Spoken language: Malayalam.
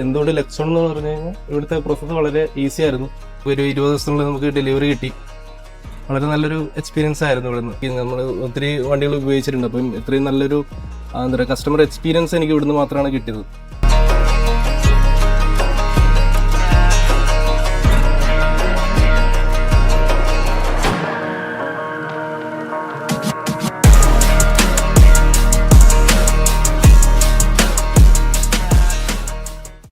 എന്തുകൊണ്ട് ലെക്സോൺ എന്ന് പറഞ്ഞു കഴിഞ്ഞാൽ ഇവിടുത്തെ പ്രോസസ്സ് വളരെ ഈസി ആയിരുന്നു. ഒരു 20 ദിവസത്തിനുള്ളിൽ നമുക്ക് ഡെലിവറി കിട്ടി. വളരെ നല്ലൊരു എക്സ്പീരിയൻസ് ആയിരുന്നു ഇവിടുന്ന്. നമ്മൾ ഒത്തിരി വണ്ടികൾ ഉപയോഗിച്ചിട്ടുണ്ട്. അപ്പം ഇത്രയും നല്ലൊരു എന്താ പറയുക കസ്റ്റമർ എക്സ്പീരിയൻസ് എനിക്ക് ഇവിടുന്ന് മാത്രമാണ് കിട്ടിയത്.